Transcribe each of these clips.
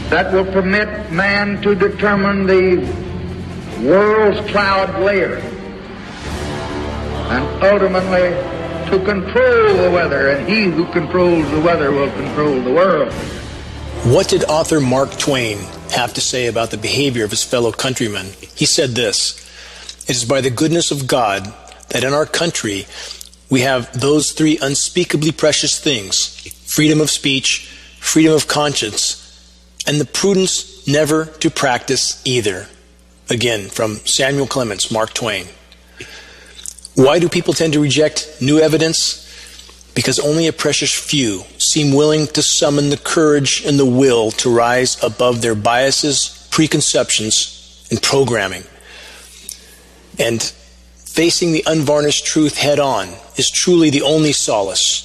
that will permit man to determine the world's cloud layer and ultimately to control the weather, and he who controls the weather will control the world. What did author Mark Twain have to say about the behavior of his fellow countrymen? He said this: "It is by the goodness of God that in our country we have those three unspeakably precious things: freedom of speech, freedom of conscience, and the prudence never to practice either." Again, from Samuel Clemens, Mark Twain. Why do people tend to reject new evidence? Because only a precious few seem willing to summon the courage and the will to rise above their biases, preconceptions, and programming. And facing the unvarnished truth head on is truly the only solace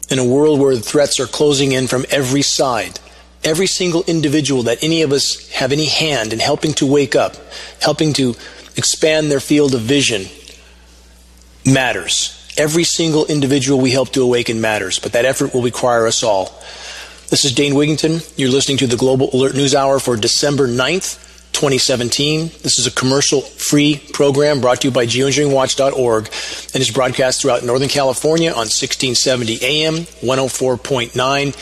in a world where the threats are closing in from every side. Every single individual that any of us have any hand in helping to wake up, helping to expand their field of vision, matters. Every single individual we help to awaken matters, but that effort will require us all. This is Dane Wigington. You're listening to the Global Alert News Hour for December 9th, 2017. This is a commercial-free program brought to you by GeoEngineeringWatch.org and is broadcast throughout Northern California on 1670 AM, 104.9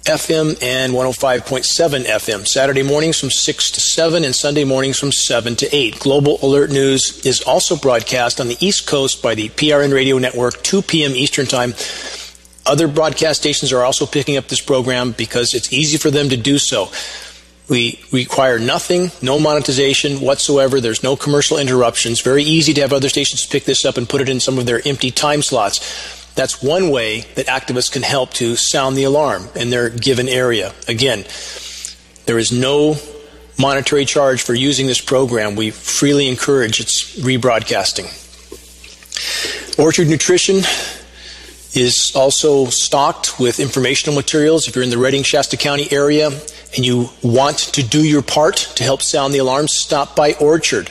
FM, and 105.7 FM. Saturday mornings from 6 to 7 and Sunday mornings from 7 to 8. Global Alert News is also broadcast on the East Coast by the PRN Radio Network, 2 p.m. Eastern Time. Other broadcast stations are also picking up this program because it's easy for them to do so. We require nothing, no monetization whatsoever. There's no commercial interruptions. Very easy to have other stations pick this up and put it in some of their empty time slots. That's one way that activists can help to sound the alarm in their given area. Again, there is no monetary charge for using this program. We freely encourage its rebroadcasting. Orchard Nutrition is also stocked with informational materials. If you're in the Redding, Shasta County area and you want to do your part to help sound the alarm, stop by Orchard.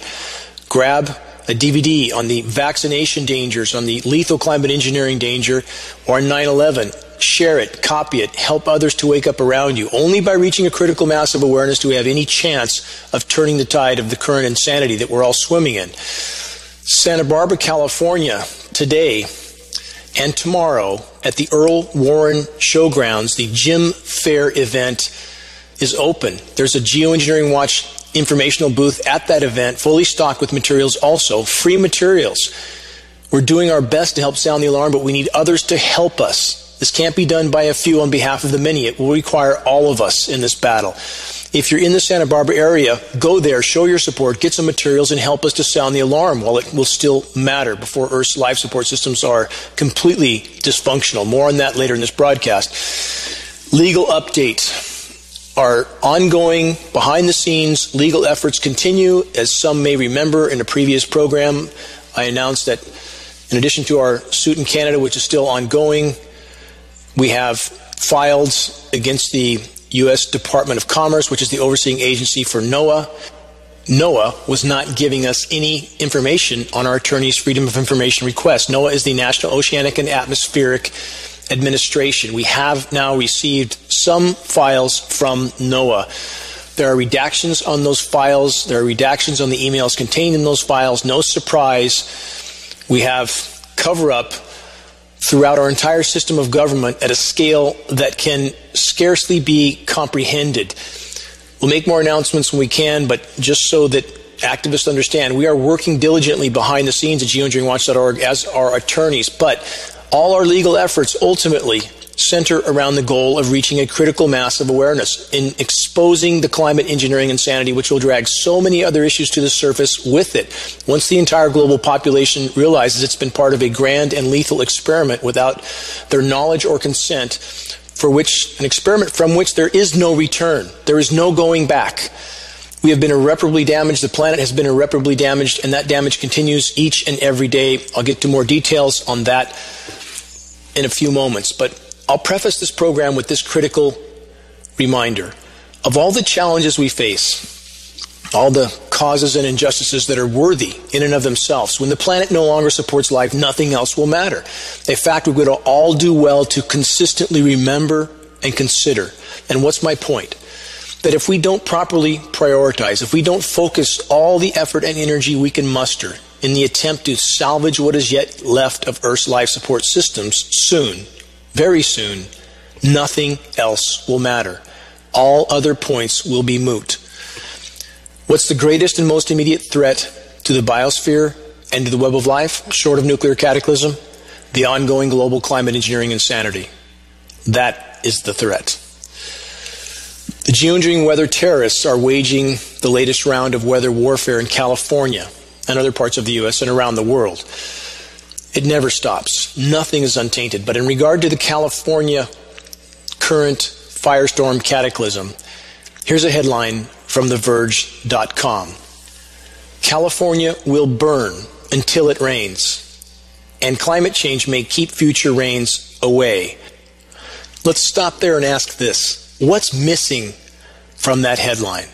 Grab a DVD on the vaccination dangers, on the lethal climate engineering danger, or 9/11. Share it, copy it, help others to wake up around you. Only by reaching a critical mass of awareness do we have any chance of turning the tide of the current insanity that we're all swimming in. Santa Barbara, California, today and tomorrow at the Earl Warren Showgrounds, the Gym Fair event is open. There's a Geoengineering Watch informational booth at that event, fully stocked with materials, also free materials. We're doing our best to help sound the alarm, but we need others to help us. This can't be done by a few on behalf of the many. It will require all of us in this battle. If you're in the Santa Barbara area, go there, show your support, get some materials, and help us to sound the alarm while it will still matter before Earth's life support systems are completely dysfunctional. More on that later in this broadcast. Legal update. Our ongoing, behind-the-scenes legal efforts continue. As some may remember, in a previous program, I announced that in addition to our suit in Canada, which is still ongoing, we have filed against the U.S. Department of Commerce, which is the overseeing agency for NOAA. NOAA was not giving us any information on our attorney's Freedom of Information request. NOAA is the National Oceanic and Atmospheric Administration. We have now received some files from NOAA. There are redactions on those files. There are redactions on the emails contained in those files. No surprise. We have cover-up throughout our entire system of government at a scale that can scarcely be comprehended. We'll make more announcements when we can, but just so that activists understand, we are working diligently behind the scenes at GeoEngineeringWatch.org as our attorneys, but all our legal efforts ultimately center around the goal of reaching a critical mass of awareness in exposing the climate engineering insanity, which will drag so many other issues to the surface with it. Once the entire global population realizes it's been part of a grand and lethal experiment without their knowledge or consent, for which an experiment from which there is no return, there is no going back. We have been irreparably damaged. The planet has been irreparably damaged, and that damage continues each and every day. I'll get to more details on that in a few moments, but I'll preface this program with this critical reminder. Of all the challenges we face, all the causes and injustices that are worthy in and of themselves, when the planet no longer supports life, nothing else will matter. In fact, we're going to all do well to consistently remember and consider. And what's my point? that if we don't properly prioritize, if we don't focus all the effort and energy we can muster in the attempt to salvage what is yet left of Earth's life support systems soon, very soon, nothing else will matter. All other points will be moot. What's the greatest and most immediate threat to the biosphere and to the web of life, short of nuclear cataclysm? The ongoing global climate engineering insanity. That is the threat. The geoengineering weather terrorists are waging the latest round of weather warfare in California and other parts of the U.S. and around the world. It never stops. Nothing is untainted. But in regard to the California current firestorm cataclysm, here's a headline from TheVerge.com. California will burn until it rains, and climate change may keep future rains away. Let's stop there and ask this. What's missing from that headline?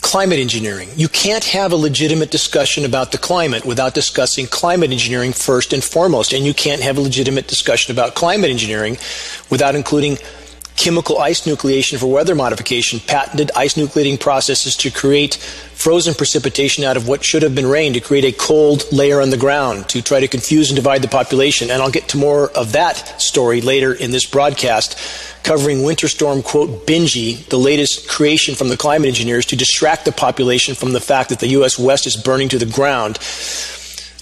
Climate engineering. You can't have a legitimate discussion about the climate without discussing climate engineering first and foremost. And you can't have a legitimate discussion about climate engineering without including chemical ice nucleation for weather modification, patented ice nucleating processes to create frozen precipitation out of what should have been rain, to create a cold layer on the ground, to try to confuse and divide the population. And I'll get to more of that story later in this broadcast, covering Winter Storm, quote, Benji, the latest creation from the climate engineers to distract the population from the fact that the U.S. West is burning to the ground.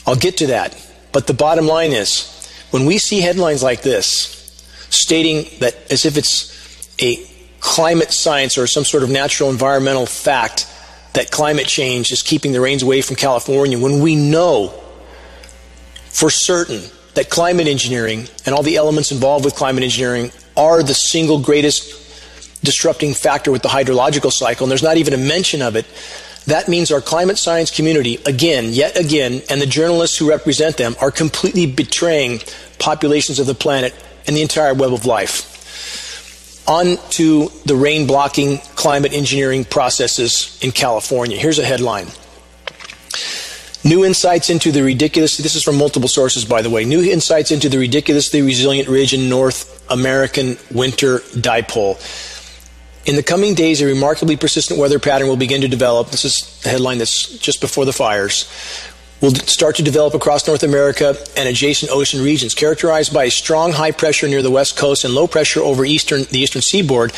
I'll get to that. But the bottom line is, when we see headlines like this, stating that as if it's a climate science or some sort of natural environmental fact that climate change is keeping the rains away from California, when we know for certain that climate engineering and all the elements involved with climate engineering are the single greatest disrupting factor with the hydrological cycle, and there's not even a mention of it, that means our climate science community, again, yet again, and the journalists who represent them are completely betraying populations of the planet and the entire web of life. On to the rain-blocking climate engineering processes in California. Here's a headline. New insights into the ridiculously, this is from multiple sources, by the way, new insights into the ridiculously resilient ridge in North American winter dipole. In the coming days, a remarkably persistent weather pattern will begin to develop. This is the headline that's just before the fires. Will start to develop across North America and adjacent ocean regions, characterized by strong high pressure near the west coast and low pressure over the eastern seaboard.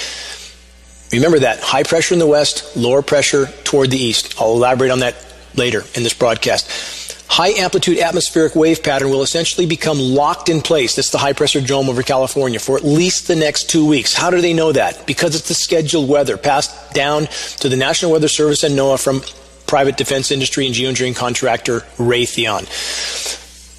Remember that, high pressure in the west, lower pressure toward the east. I'll elaborate on that later in this broadcast. High amplitude atmospheric wave pattern will essentially become locked in place. That's the high pressure dome over California for at least the next 2 weeks. How do they know that? Because it's the scheduled weather passed down to the National Weather Service and NOAA from private defense industry and geoengineering contractor Raytheon.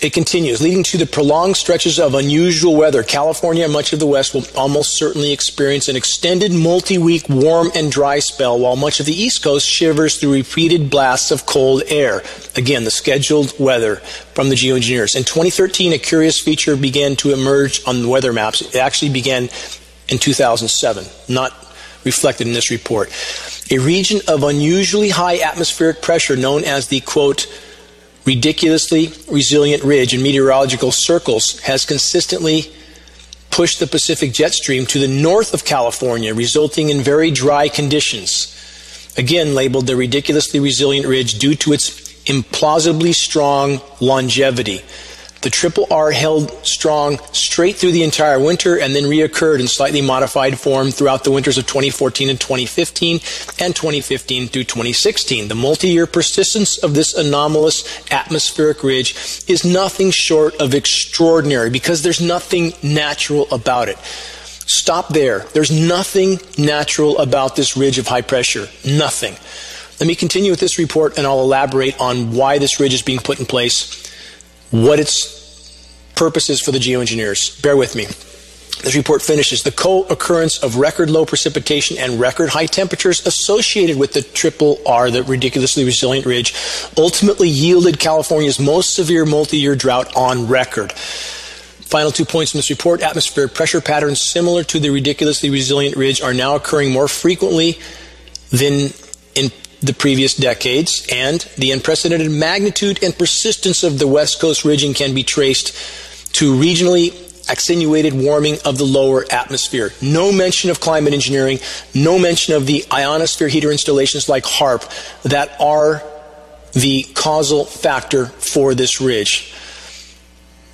It continues, leading to the prolonged stretches of unusual weather. California and much of the West will almost certainly experience an extended multi-week warm and dry spell, while much of the East Coast shivers through repeated blasts of cold air. Again, the scheduled weather from the geoengineers. In 2013, a curious feature began to emerge on the weather maps. It actually began in 2007, not reflected in this report. A region of unusually high atmospheric pressure known as the, quote, ridiculously resilient ridge in meteorological circles has consistently pushed the Pacific jet stream to the north of California, resulting in very dry conditions. Again, labeled the ridiculously resilient ridge due to its implausibly strong longevity. The Triple R held strong straight through the entire winter and then reoccurred in slightly modified form throughout the winters of 2014 and 2015 and 2015 through 2016. The multi-year persistence of this anomalous atmospheric ridge is nothing short of extraordinary because there's nothing natural about it. Stop there. There's nothing natural about this ridge of high pressure. Nothing. Let me continue with this report and I'll elaborate on why this ridge is being put in place, what its purpose is for the geoengineers. Bear with me. This report finishes. The co-occurrence of record low precipitation and record high temperatures associated with the Triple R, the ridiculously resilient ridge, ultimately yielded California's most severe multi-year drought on record. Final 2 points in this report. Atmospheric pressure patterns similar to the ridiculously resilient ridge are now occurring more frequently than in the previous decades, and the unprecedented magnitude and persistence of the West Coast ridging can be traced to regionally accentuated warming of the lower atmosphere. No mention of climate engineering, no mention of the ionosphere heater installations like HARP that are the causal factor for this ridge.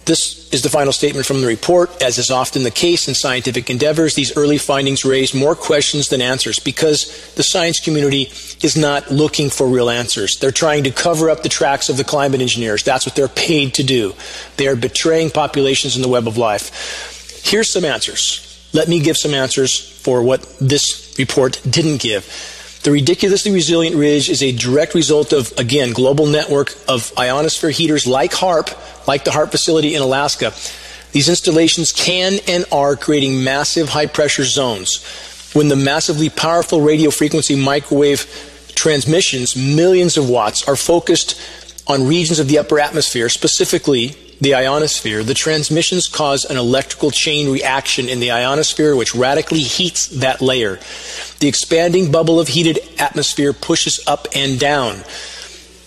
This is the final statement from the report. As is often the case in scientific endeavors, these early findings raise more questions than answers because the science community is not looking for real answers. They're trying to cover up the tracks of the climate engineers. That's what they're paid to do. They are betraying populations in the web of life. Here's some answers. Let me give some answers for what this report didn't give. The ridiculously resilient ridge is a direct result of, again, global network of ionosphere heaters like HARP, like the HARP facility in Alaska. These installations can and are creating massive high-pressure zones. When the massively powerful radio frequency microwave transmissions, millions of watts, are focused on regions of the upper atmosphere, specifically the ionosphere, the transmissions cause an electrical chain reaction in the ionosphere which radically heats that layer. The expanding bubble of heated atmosphere pushes up and down.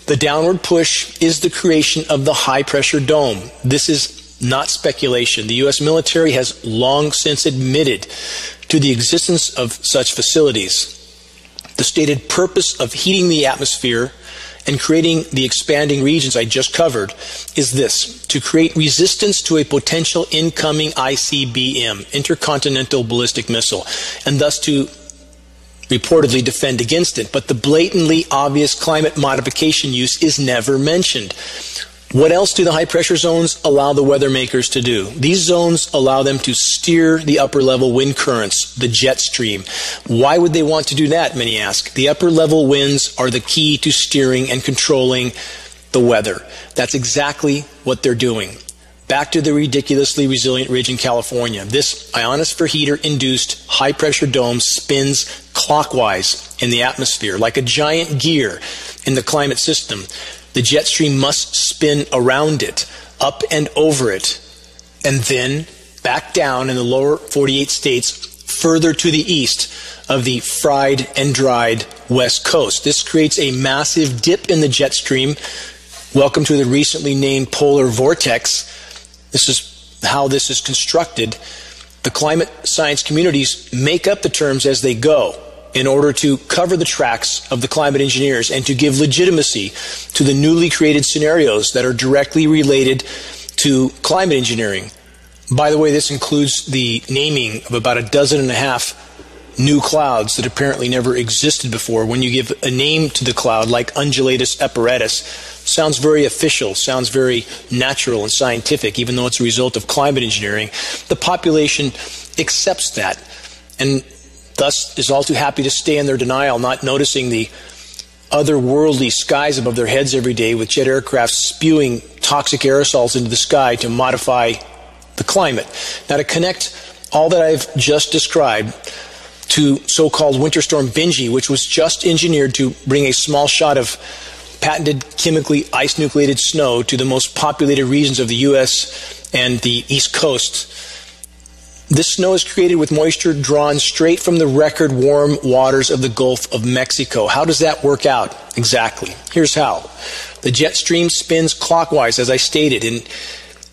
The downward push is the creation of the high-pressure dome. This is not speculation. The U.S. military has long since admitted to the existence of such facilities. The stated purpose of heating the atmosphere and creating the expanding regions I just covered is this: to create resistance to a potential incoming ICBM, intercontinental ballistic missile, and thus to reportedly defend against it. But the blatantly obvious climate modification use is never mentioned. What else do the high-pressure zones allow the weather makers to do? These zones allow them to steer the upper-level wind currents, the jet stream. Why would they want to do that, many ask? The upper-level winds are the key to steering and controlling the weather. That's exactly what they're doing. Back to the ridiculously resilient ridge in California. This ionosphere heater-induced high-pressure dome spins clockwise in the atmosphere, like a giant gear in the climate system. The jet stream must spin around it, up and over it, and then back down in the lower 48 states further to the east of the fried and dried West Coast. This creates a massive dip in the jet stream. Welcome to the recently named polar vortex. This is how this is constructed. The climate science communities make up the terms as they go in order to cover the tracks of the climate engineers and to give legitimacy to the newly created scenarios that are directly related to climate engineering. By the way, this includes the naming of about 12.5 new clouds that apparently never existed before. When you give a name to the cloud, like undulatus apparatus, sounds very official, sounds very natural and scientific, even though it's a result of climate engineering. The population accepts that and thus is all too happy to stay in their denial, not noticing the otherworldly skies above their heads every day with jet aircraft spewing toxic aerosols into the sky to modify the climate. Now, to connect all that I've just described to so-called Winter Storm Benji, which was just engineered to bring a small shot of patented chemically ice-nucleated snow to the most populated regions of the U.S. and the East Coast. This snow is created with moisture drawn straight from the record warm waters of the Gulf of Mexico. How does that work out exactly? Here's how. The jet stream spins clockwise, as I stated.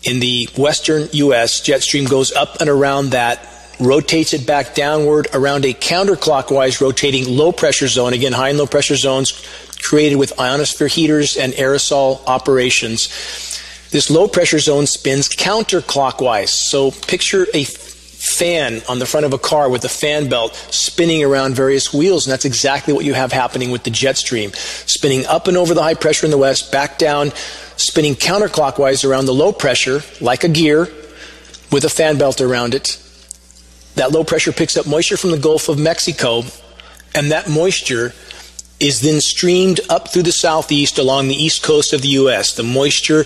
In the western U.S., jet stream goes up and around that, rotates it back downward around a counterclockwise rotating low-pressure zone. Again, high and low-pressure zones created with ionosphere heaters and aerosol operations. This low-pressure zone spins counterclockwise. So picture a fan on the front of a car with a fan belt spinning around various wheels, and that's exactly what you have happening with the jet stream. Spinning up and over the high pressure in the west, back down, spinning counterclockwise around the low pressure, like a gear, with a fan belt around it. That low pressure picks up moisture from the Gulf of Mexico, and that moisture is then streamed up through the southeast along the east coast of the U.S. The moisture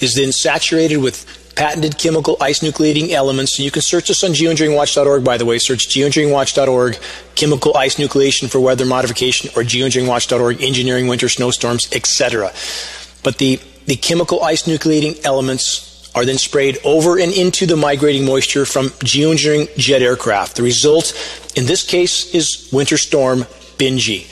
is then saturated with patented chemical ice-nucleating elements. And you can search this on geoengineeringwatch.org, by the way. Search geoengineeringwatch.org, chemical ice nucleation for weather modification, or geoengineeringwatch.org, engineering winter snowstorms, etc. But the chemical ice-nucleating elements are then sprayed over and into the migrating moisture from geoengineering jet aircraft. The result, in this case, is Winter Storm Benji.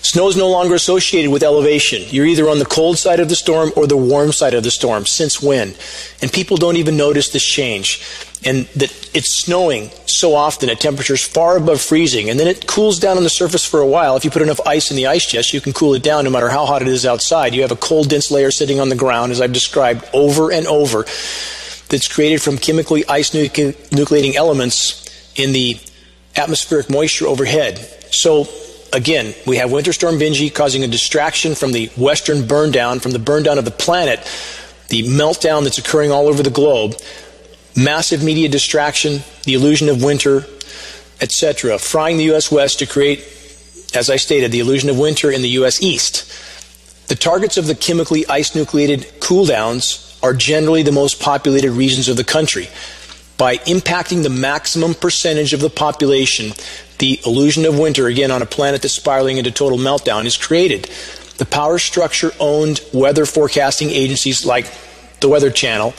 Snow is no longer associated with elevation. You're either on the cold side of the storm or the warm side of the storm. Since when? And people don't even notice this change. and that it's snowing so often at temperatures far above freezing, and then it cools down on the surface for a while. If you put enough ice in the ice chest, you can cool it down no matter how hot it is outside. You have a cold, dense layer sitting on the ground, as I've described over and over, that's created from chemically ice-nucleating elements in the atmospheric moisture overhead. So, again, we have Winter Storm Benji causing a distraction from the western burn down, from the burn down of the planet, the meltdown that's occurring all over the globe, massive media distraction, the illusion of winter, etc., frying the U.S. West to create, as I stated, the illusion of winter in the U.S. East. The targets of the chemically ice-nucleated cooldowns are generally the most populated regions of the country. By impacting the maximum percentage of the population, the illusion of winter, again on a planet that's spiraling into total meltdown, is created. The power structure-owned weather forecasting agencies like the Weather Channel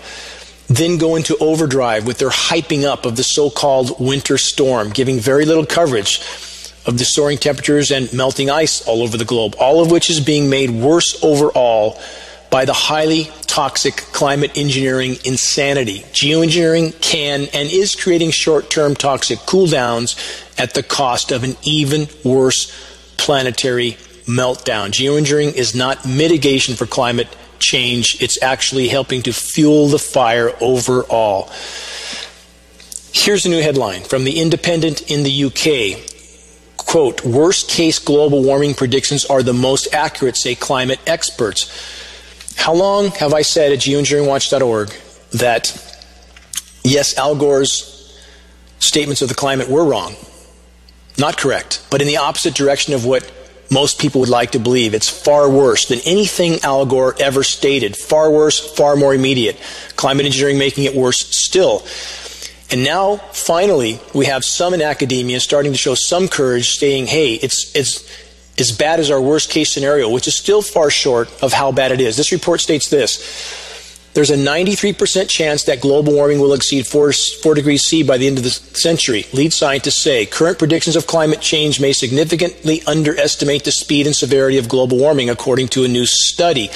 then go into overdrive with their hyping up of the so-called winter storm, giving very little coverage of the soaring temperatures and melting ice all over the globe, all of which is being made worse overall by the highly toxic climate engineering insanity. Geoengineering can and is creating short-term toxic cooldowns at the cost of an even worse planetary meltdown. Geoengineering is not mitigation for climate change. It's actually helping to fuel the fire overall. Here's a new headline from The Independent in the UK. Quote, worst case global warming predictions are the most accurate, say climate experts. How long have I said at geoengineeringwatch.org that, yes, Al Gore's statements of the climate were wrong, not correct, but in the opposite direction of what most people would like to believe. It's far worse than anything Al Gore ever stated. Far worse, far more immediate. Climate engineering making it worse still. And now, finally, we have some in academia starting to show some courage, saying, hey, it's as bad as our worst case scenario, which is still far short of how bad it is. This report states this. There's a 93% chance that global warming will exceed 4 degrees C by the end of the century. Lead scientists say current predictions of climate change may significantly underestimate the speed and severity of global warming, according to a new study.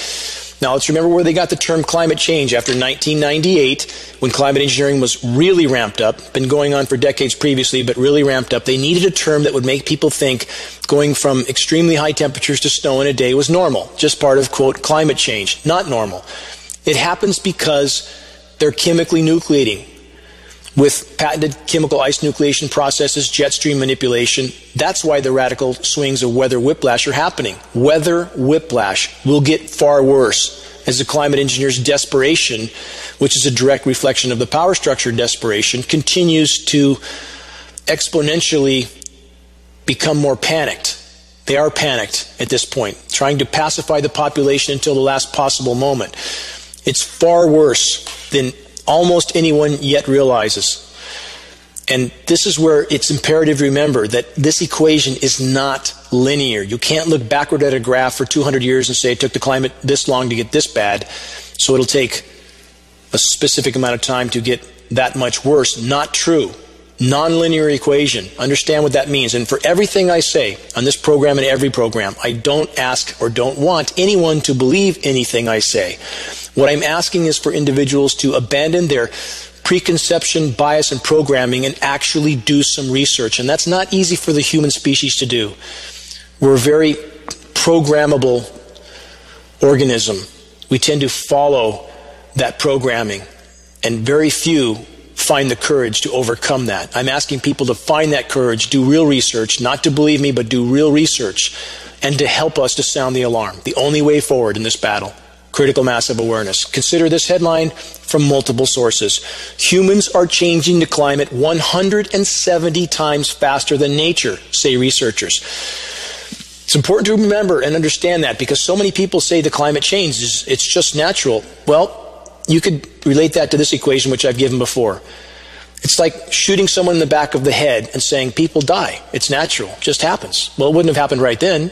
Now, let's remember where they got the term climate change after 1998, when climate engineering was really ramped up, been going on for decades previously, but really ramped up. They needed a term that would make people think going from extremely high temperatures to snow in a day was normal, just part of, quote, climate change. Not normal. It happens because they're chemically nucleating with patented chemical ice nucleation processes, jet stream manipulation. That's why the radical swings of weather whiplash are happening. Weather whiplash will get far worse as the climate engineers' desperation, which is a direct reflection of the power structure desperation, continues to exponentially become more panicked. They are panicked at this point, trying to pacify the population until the last possible moment. It's far worse than almost anyone yet realizes. And this is where it's imperative to remember that this equation is not linear. You can't look backward at a graph for 200 years and say it took the climate this long to get this bad, so it'll take a specific amount of time to get that much worse. Not true. Non-linear equation. Understand what that means. And for everything I say on this program and every program, I don't ask or don't want anyone to believe anything I say. What I'm asking is for individuals to abandon their preconception, bias, and programming and actually do some research. And that's not easy for the human species to do. We're a very programmable organism. We tend to follow that programming, and very few find the courage to overcome that. I'm asking people to find that courage, do real research, not to believe me, but do real research, and to help us to sound the alarm. The only way forward in this battle. Critical mass of awareness. Consider this headline from multiple sources. Humans are changing the climate 170 times faster than nature, say researchers. It's important to remember and understand that, because so many people say the climate change it's just natural. Well, you could relate that to this equation which I've given before. It's like shooting someone in the back of the head and saying people die. It's natural. It just happens. Well, it wouldn't have happened right then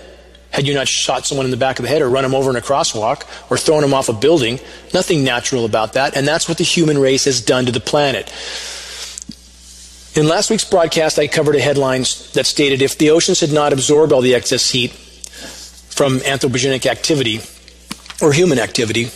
had you not shot someone in the back of the head or run them over in a crosswalk or thrown them off a building. Nothing natural about that, and that's what the human race has done to the planet. In last week's broadcast, I covered a headline that stated if the oceans had not absorbed all the excess heat from anthropogenic activity or human activity,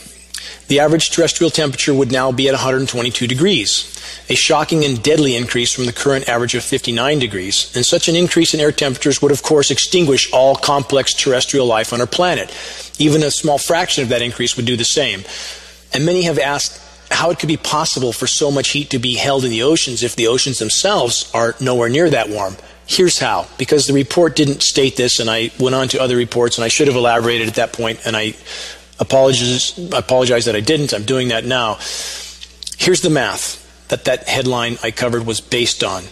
the average terrestrial temperature would now be at 122 degrees, a shocking and deadly increase from the current average of 59 degrees. And such an increase in air temperatures would, of course, extinguish all complex terrestrial life on our planet. Even a small fraction of that increase would do the same. And many have asked how it could be possible for so much heat to be held in the oceans if the oceans themselves are nowhere near that warm. Here's how. Because the report didn't state this, and I went on to other reports, and I should have elaborated at that point, and I apologize that I didn't. I'm doing that now. Here's the math that headline I covered was based on.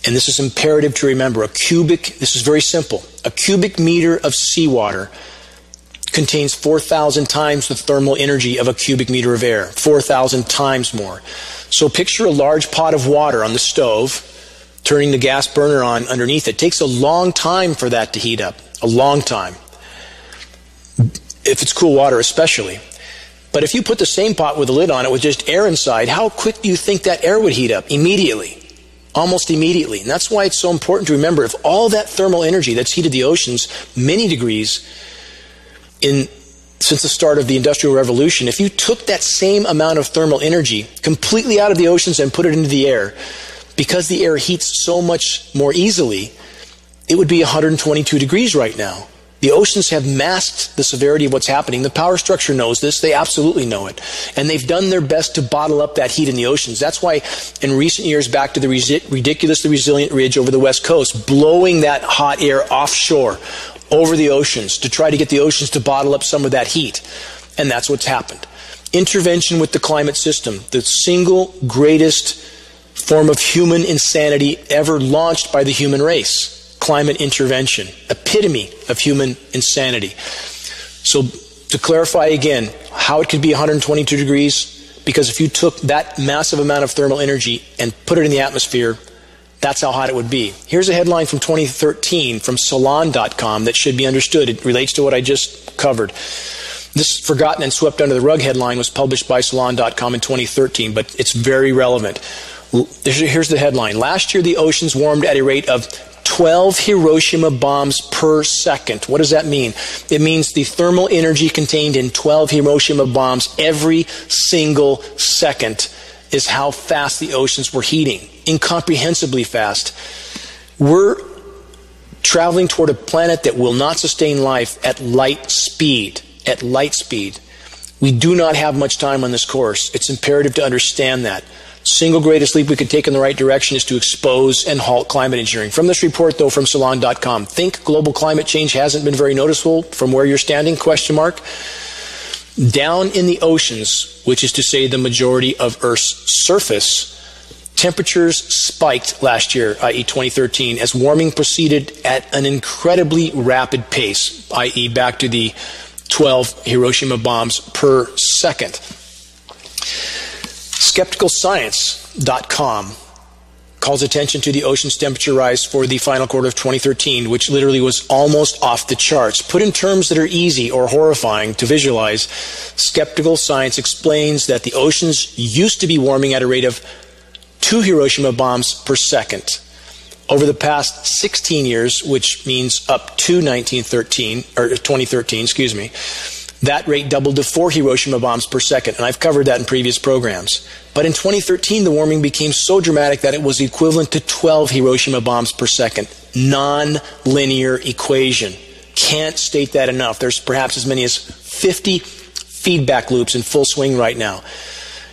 And this is imperative to remember. This is very simple. A cubic meter of seawater contains 4,000 times the thermal energy of a cubic meter of air. 4,000 times more. So picture a large pot of water on the stove, turning the gas burner on underneath. It takes a long time for that to heat up. A long time. If it's cool water especially. But if you put the same pot with a lid on it with just air inside, how quick do you think that air would heat up? Immediately. Almost immediately. And that's why it's so important to remember, if all that thermal energy that's heated the oceans many degrees since the start of the Industrial Revolution, if you took that same amount of thermal energy completely out of the oceans and put it into the air, because the air heats so much more easily, it would be 122 degrees right now. The oceans have masked the severity of what's happening. The power structure knows this. They absolutely know it. And they've done their best to bottle up that heat in the oceans. That's why in recent years, back to the ridiculously resilient ridge over the West Coast, blowing that hot air offshore over the oceans to try to get the oceans to bottle up some of that heat. And that's what's happened. Intervention with the climate system, the single greatest form of human insanity ever launched by the human race. Climate intervention, epitome of human insanity. So to clarify again, how it could be 122 degrees, because if you took that massive amount of thermal energy and put it in the atmosphere, that's how hot it would be. Here's a headline from 2013 from Salon.com that should be understood. It relates to what I just covered. This forgotten and swept under the rug headline was published by Salon.com in 2013, but it's very relevant. Here's the headline. Last year, the oceans warmed at a rate of 12 Hiroshima bombs per second. What does that mean? It means the thermal energy contained in 12 Hiroshima bombs every single second is how fast the oceans were heating. Incomprehensibly fast. We're traveling toward a planet that will not sustain life at light speed. At light speed. We do not have much time on this course. It's imperative to understand that. Single greatest leap we could take in the right direction is to expose and halt climate engineering. From this report, though, from Salon.com, think global climate change hasn't been very noticeable from where you're standing? Question mark. Down in the oceans, which is to say the majority of Earth's surface, temperatures spiked last year, i.e. 2013, as warming proceeded at an incredibly rapid pace, i.e. back to the 12 Hiroshima bombs per second. SkepticalScience.com calls attention to the ocean's temperature rise for the final quarter of 2013, which literally was almost off the charts. Put in terms that are easy or horrifying to visualize, Skeptical Science explains that the oceans used to be warming at a rate of 2 Hiroshima bombs per second. Over the past 16 years, which means up to 2013, that rate doubled to 4 Hiroshima bombs per second, and I've covered that in previous programs. But in 2013, the warming became so dramatic that it was equivalent to 12 Hiroshima bombs per second. Non-linear equation. Can't state that enough. There's perhaps as many as 50 feedback loops in full swing right now.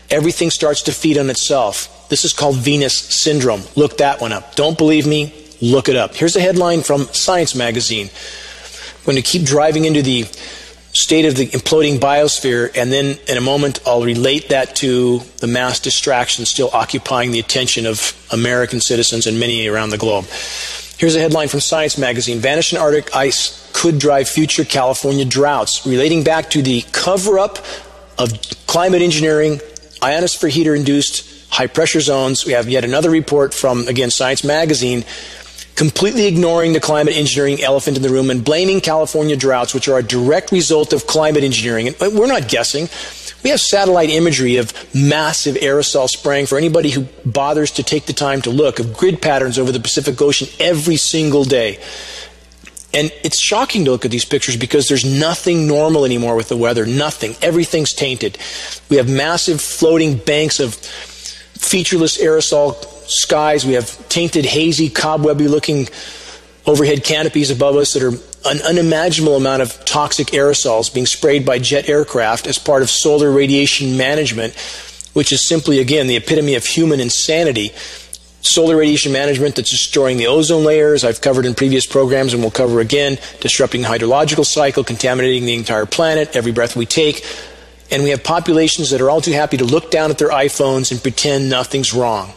Everything starts to feed on itself. This is called Venus syndrome. Look that one up. Don't believe me? Look it up. Here's a headline from Science magazine. I'm going to keep driving into the state of the imploding biosphere, and then in a moment I'll relate that to the mass distraction still occupying the attention of American citizens and many around the globe. Here's a headline from Science magazine. Vanishing Arctic ice could drive future California droughts, relating back to the cover-up of climate engineering, ionosphere heater-induced high-pressure zones. We have yet another report from, again, Science magazine, completely ignoring the climate engineering elephant in the room and blaming California droughts, which are a direct result of climate engineering. And we're not guessing. We have satellite imagery of massive aerosol spraying for anybody who bothers to take the time to look, of grid patterns over the Pacific Ocean every single day. And it's shocking to look at these pictures because there's nothing normal anymore with the weather. Nothing. Everything's tainted. We have massive floating banks of featureless aerosol skies. We have tainted, hazy, cobwebby-looking overhead canopies above us that are an unimaginable amount of toxic aerosols being sprayed by jet aircraft as part of solar radiation management, which is simply, again, the epitome of human insanity. Solar radiation management that's destroying the ozone layers, I've covered in previous programs and will cover again, disrupting the hydrological cycle, contaminating the entire planet, every breath we take. And we have populations that are all too happy to look down at their iPhones and pretend nothing's wrong.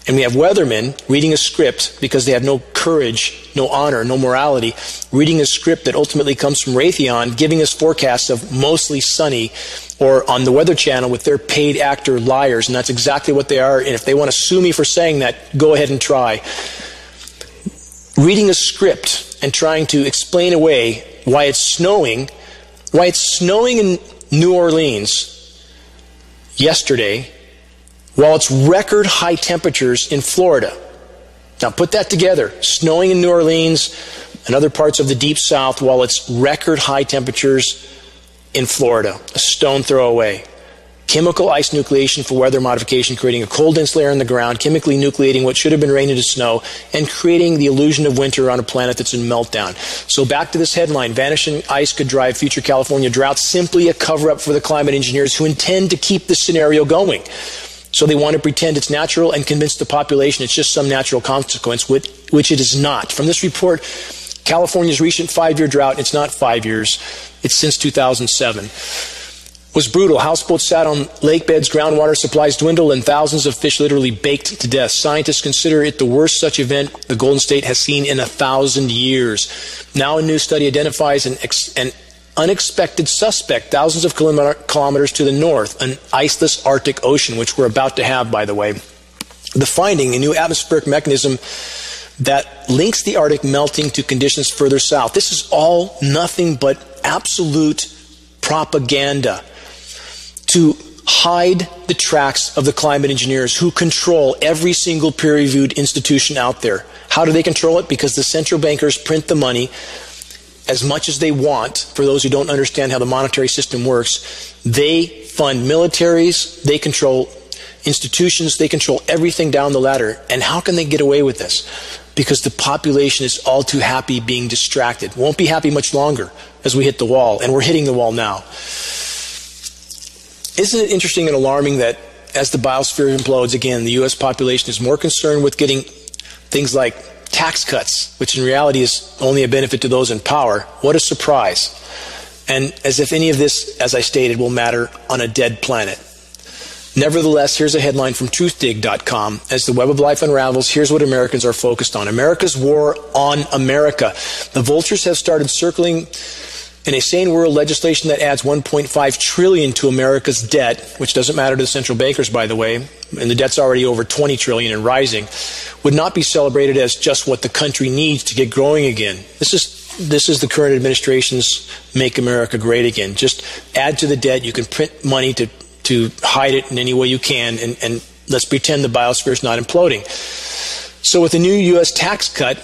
And we have weathermen reading a script because they have no courage, no honor, no morality, reading a script that ultimately comes from Raytheon, giving us forecasts of mostly sunny, or on the Weather Channel with their paid actor liars, and that's exactly what they are. And if they want to sue me for saying that, go ahead and try. Reading a script and trying to explain away why it's snowing in New Orleans yesterday, while it's record high temperatures in Florida. Now put that together. Snowing in New Orleans and other parts of the deep south while it's record high temperatures in Florida. A stone throw away. Chemical ice nucleation for weather modification, creating a cold dense layer in the ground, chemically nucleating what should have been rain into snow, and creating the illusion of winter on a planet that's in meltdown. So back to this headline, vanishing ice could drive future California droughts, simply a cover-up for the climate engineers who intend to keep this scenario going. So they want to pretend it's natural and convince the population it's just some natural consequence, which it is not. From this report, California's recent 5-year drought, it's not 5 years, it's since 2007, was brutal. Houseboats sat on lake beds, groundwater supplies dwindled, and thousands of fish literally baked to death. Scientists consider it the worst such event the Golden State has seen in 1,000 years. Now a new study identifies an unexpected suspect thousands of kilometers to the north, an iceless Arctic Ocean, which we're about to have, by the way. The finding, a new atmospheric mechanism that links the Arctic melting to conditions further south. This is all nothing but absolute propaganda to hide the tracks of the climate engineers who control every single peer-reviewed institution out there. How do they control it? Because the central bankers print the money as much as they want. For those who don't understand how the monetary system works, they fund militaries, they control institutions, they control everything down the ladder. And how can they get away with this? Because the population is all too happy being distracted. Won't be happy much longer as we hit the wall, and we're hitting the wall now. Isn't it interesting and alarming that as the biosphere implodes, again, the U.S. population is more concerned with getting things like tax cuts, which in reality is only a benefit to those in power. What a surprise. And as if any of this, as I stated, will matter on a dead planet. Nevertheless, here's a headline from truthdig.com. As the web of life unravels, here's what Americans are focused on. America's war on America. The vultures have started circling in a sane world legislation that adds $1.5 trillion to America's debt, which doesn't matter to the central bankers, by the way, and the debt's already over $20 trillion and rising, would not be celebrated as just what the country needs to get growing again. This is the current administration's Make America Great Again. Just add to the debt. You can print money to hide it in any way you can, and let's pretend the biosphere is not imploding. So with the new U.S. tax cut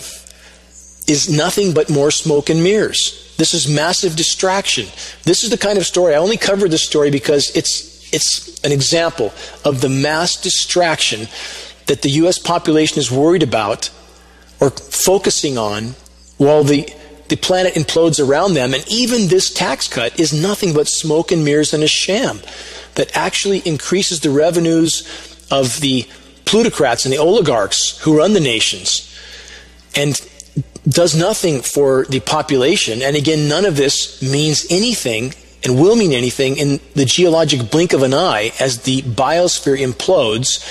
is nothing but more smoke and mirrors. This is massive distraction. This is the kind of story, I only covered this story because it's an example of the mass distraction that the U.S. population is worried about or focusing on while the planet implodes around them. And even this tax cut is nothing but smoke and mirrors and a sham that actually increases the revenues of the plutocrats and the oligarchs who run the nations and does nothing for the population. And again, none of this means anything and will mean anything in the geologic blink of an eye as the biosphere implodes.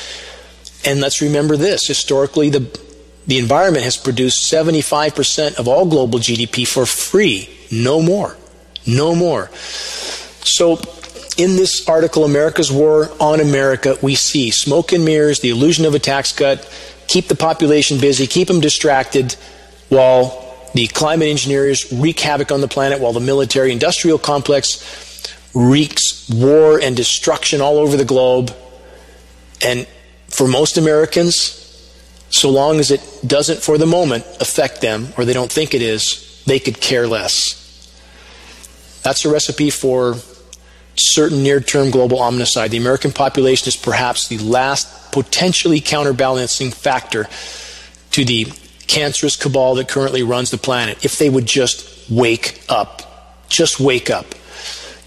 And let's remember this, historically the environment has produced 75% of all global GDP for free. No more. No more. So in this article, America's War on America, we see smoke and mirrors, the illusion of a tax cut, keep the population busy, keep them distracted, while the climate engineers wreak havoc on the planet, while the military-industrial complex wreaks war and destruction all over the globe. And for most Americans, so long as it doesn't for the moment affect them, or they don't think it is, they could care less. That's a recipe for certain near-term global omnicide. The American population is perhaps the last potentially counterbalancing factor to the cancerous cabal that currently runs the planet. If they would just wake up. Just wake up.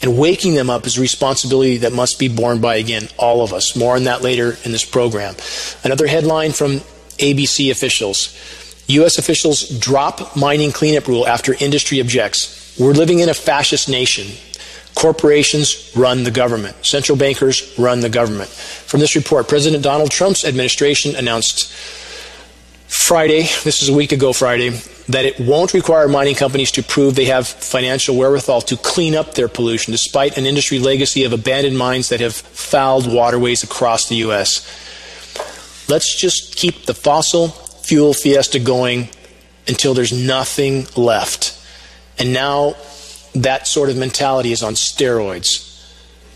And waking them up is a responsibility that must be borne by, again, all of us. More on that later in this program. Another headline from ABC officials. U.S. officials drop mining cleanup rule after industry objects. We're living in a fascist nation. Corporations run the government. Central bankers run the government. From this report, President Donald Trump's administration announced Friday, this is a week ago Friday, that it won't require mining companies to prove they have financial wherewithal to clean up their pollution, despite an industry legacy of abandoned mines that have fouled waterways across the U.S. Let's just keep the fossil fuel fiesta going until there's nothing left. And now that sort of mentality is on steroids.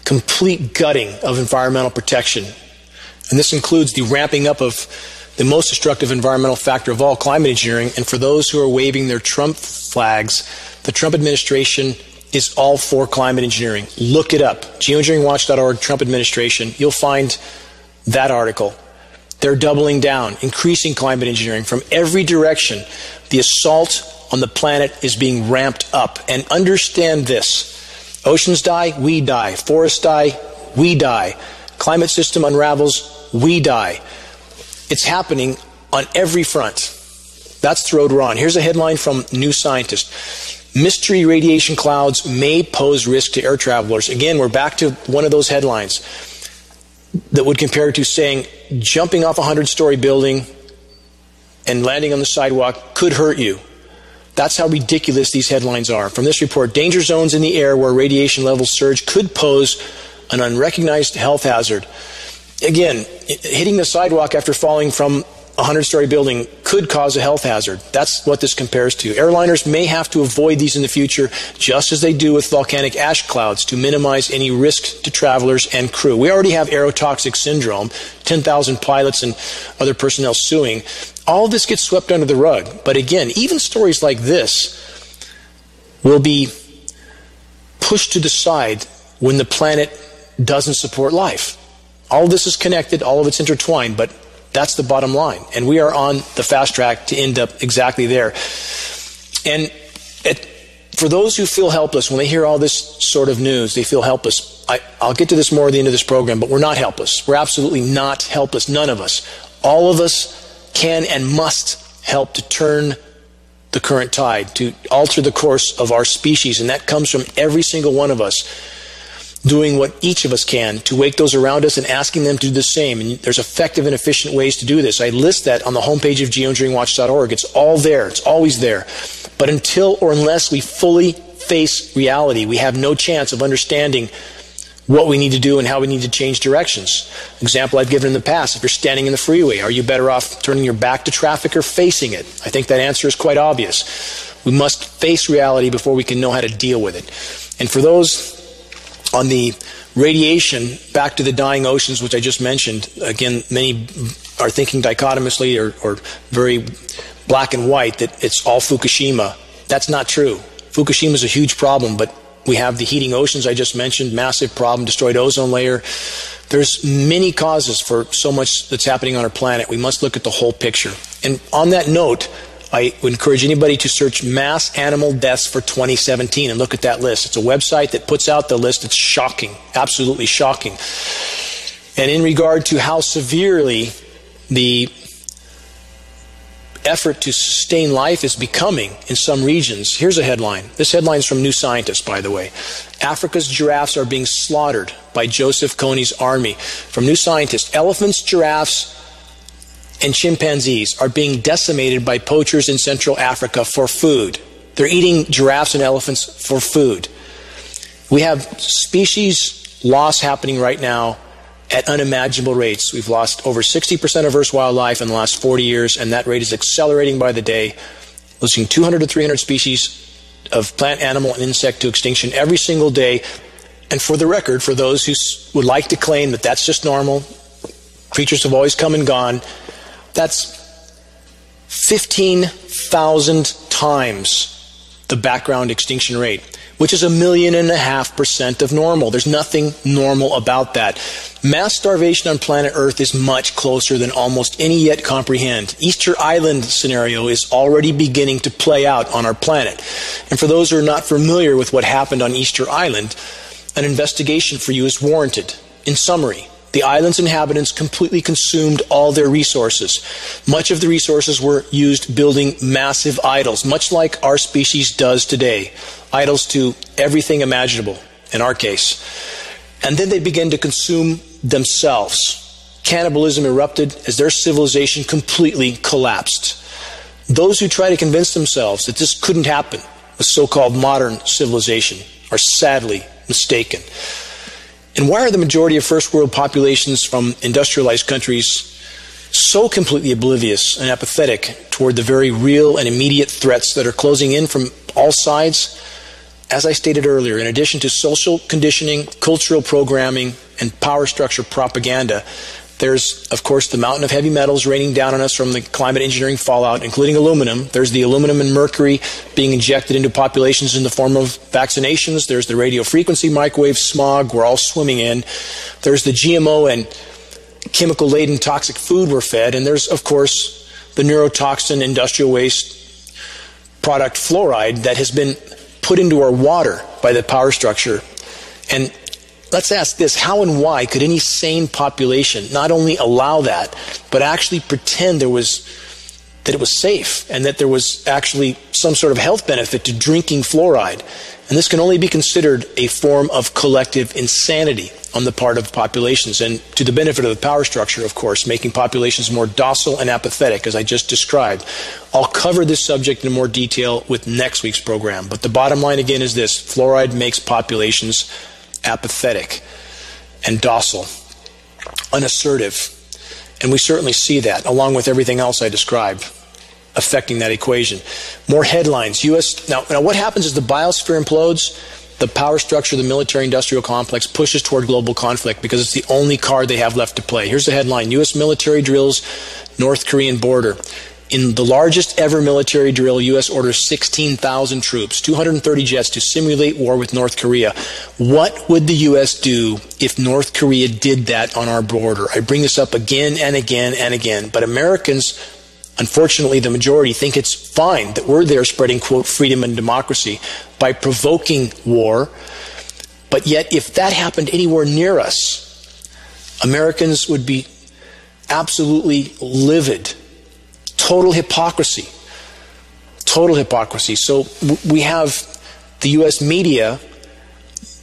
Complete gutting of environmental protection. And this includes the ramping up of the most destructive environmental factor of all, climate engineering. And for those who are waving their Trump flags, the Trump administration is all for climate engineering. Look it up. GeoEngineeringWatch.org, Trump administration. You'll find that article. They're doubling down, increasing climate engineering from every direction. The assault on the planet is being ramped up. And understand this. Oceans die, we die. Forests die, we die. Climate system unravels, we die. It's happening on every front. That's the road we're on. Here's a headline from New Scientist. Mystery radiation clouds may pose risk to air travelers. Again, we're back to one of those headlines that would compare to saying jumping off a 100-story building and landing on the sidewalk could hurt you. That's how ridiculous these headlines are. From this report, danger zones in the air where radiation levels surge could pose an unrecognized health hazard. Again, hitting the sidewalk after falling from a 100-story building could cause a health hazard. That's what this compares to. Airliners may have to avoid these in the future, just as they do with volcanic ash clouds, to minimize any risk to travelers and crew. We already have aerotoxic syndrome, 10,000 pilots and other personnel suing. All of this gets swept under the rug. But again, even stories like this will be pushed to the side when the planet doesn't support life. All of this is connected, all of it's intertwined, but that's the bottom line. And we are on the fast track to end up exactly there. And for those who feel helpless, when they hear all this sort of news, they feel helpless. I'll get to this more at the end of this program, but we're not helpless. We're absolutely not helpless, none of us. All of us can and must help to turn the current tide, to alter the course of our species. And that comes from every single one of us doing what each of us can to wake those around us and asking them to do the same. And there's effective and efficient ways to do this. I list that on the homepage of GeoEngineeringWatch.org. It's all there. It's always there. But until or unless we fully face reality, we have no chance of understanding what we need to do and how we need to change directions. Example I've given in the past, if you're standing in the freeway, are you better off turning your back to traffic or facing it? I think that answer is quite obvious. We must face reality before we can know how to deal with it. And for those on the radiation, back to the dying oceans, which I just mentioned, again, many are thinking dichotomously or very black and white, that it's all Fukushima. That's not true. Fukushima is a huge problem, but we have the heating oceans I just mentioned, massive problem, destroyed ozone layer. There's many causes for so much that's happening on our planet. We must look at the whole picture. And on that note, I would encourage anybody to search mass animal deaths for 2017 and look at that list. It's a website that puts out the list. It's shocking, absolutely shocking. And in regard to how severely the effort to sustain life is becoming in some regions, here's a headline. This headline is from New Scientist, by the way. Africa's giraffes are being slaughtered by Joseph Kony's army. From New Scientist, elephants, giraffes, and chimpanzees are being decimated by poachers in Central Africa for food. They're eating giraffes and elephants for food. We have species loss happening right now at unimaginable rates. We've lost over 60% of Earth's wildlife in the last 40 years, and that rate is accelerating by the day, losing 200 to 300 species of plant, animal, and insect to extinction every single day. And for the record, for those who would like to claim that that's just normal, creatures have always come and gone, that's 15,000 times the background extinction rate, which is 1.5 million of normal. There's nothing normal about that. Mass starvation on planet Earth is much closer than almost any yet comprehend. Easter Island scenario is already beginning to play out on our planet. And for those who are not familiar with what happened on Easter Island, an investigation for you is warranted. In summary, the island's inhabitants completely consumed all their resources. Much of the resources were used building massive idols, much like our species does today. Idols to everything imaginable, in our case. And then they began to consume themselves. Cannibalism erupted as their civilization completely collapsed. Those who try to convince themselves that this couldn't happen with so-called modern civilization are sadly mistaken. And why are the majority of first world populations from industrialized countries so completely oblivious and apathetic toward the very real and immediate threats that are closing in from all sides? As I stated earlier, in addition to social conditioning, cultural programming, and power structure propaganda, there's, of course, the mountain of heavy metals raining down on us from the climate engineering fallout, including aluminum. There's the aluminum and mercury being injected into populations in the form of vaccinations. There's the radio frequency microwave smog we're all swimming in. There's the GMO and chemical-laden toxic food we're fed. And there's, of course, the neurotoxin industrial waste product fluoride that has been put into our water by the power structure. And let's ask this: how and why could any sane population not only allow that, but actually pretend that it was safe and that there was actually some sort of health benefit to drinking fluoride? And this can only be considered a form of collective insanity on the part of populations, and to the benefit of the power structure, of course, making populations more docile and apathetic, as I just described. I'll cover this subject in more detail with next week's program, but the bottom line again is this: fluoride makes populations apathetic and docile, unassertive. And we certainly see that, along with everything else I described, affecting that equation. More headlines. Now what happens is the biosphere implodes, the power structure of the military-industrial complex pushes toward global conflict because it's the only card they have left to play. Here's the headline: U.S. military drills North Korean border. In the largest ever military drill, U.S. orders 16,000 troops, 230 jets to simulate war with North Korea. What would the U.S. do if North Korea did that on our border? I bring this up again and again and again, but Americans, unfortunately the majority, think it's fine that we're there spreading, quote, freedom and democracy by provoking war. But yet, if that happened anywhere near us, Americans would be absolutely livid. Total hypocrisy. Total hypocrisy. So we have the U.S. media,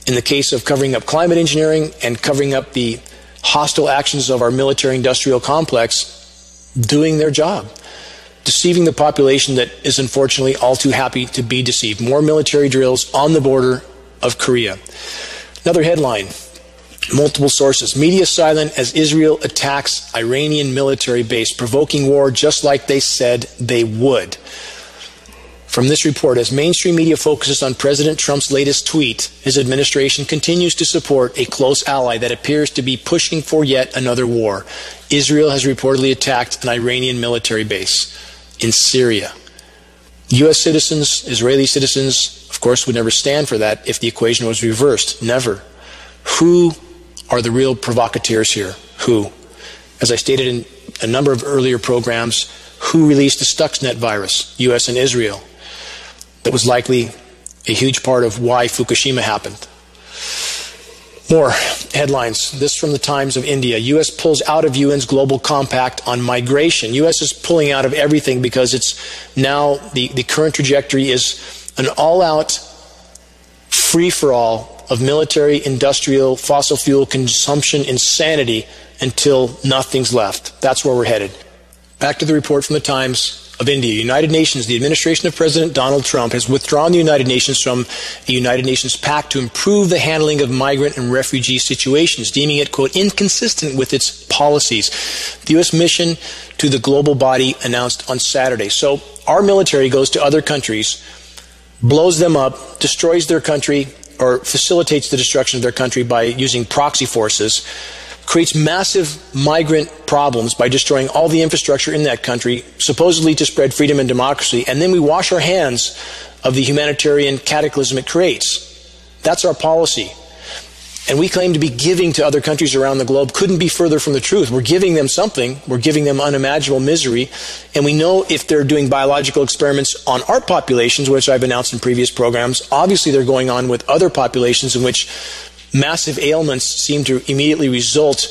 in the case of covering up climate engineering and covering up the hostile actions of our military-industrial complex, doing their job, deceiving the population that is unfortunately all too happy to be deceived. More military drills on the border of Korea. Another headline: multiple sources. Media silent as Israel attacks Iranian military base, provoking war just like they said they would. From this report, as mainstream media focuses on President Trump's latest tweet, his administration continues to support a close ally that appears to be pushing for yet another war. Israel has reportedly attacked an Iranian military base in Syria. U.S. citizens, Israeli citizens, of course, would never stand for that if the equation was reversed. Never. Who are the real provocateurs here? Who? As I stated in a number of earlier programs, who released the Stuxnet virus? U.S. and Israel. That was likely a huge part of why Fukushima happened. More headlines. This from the Times of India. U.S. pulls out of UN's global compact on migration. U.S. is pulling out of everything because it's now the current trajectory is an all-out free-for-all of military, industrial, fossil fuel consumption insanity until nothing's left. That's where we're headed. Back to the report from the Times of India. United Nations. The administration of President Donald Trump has withdrawn the United Nations from a United Nations pact to improve the handling of migrant and refugee situations, deeming it, quote, inconsistent with its policies. The U.S. mission to the global body announced on Saturday. So our military goes to other countries, blows them up, destroys their country, or facilitates the destruction of their country by using proxy forces, creates massive migrant problems by destroying all the infrastructure in that country, supposedly to spread freedom and democracy, and then we wash our hands of the humanitarian cataclysm it creates. That's our policy. And we claim to be giving to other countries around the globe. Couldn't be further from the truth. We're giving them something. We're giving them unimaginable misery. And we know if they're doing biological experiments on our populations, which I've announced in previous programs, obviously they're going on with other populations in which massive ailments seem to immediately result.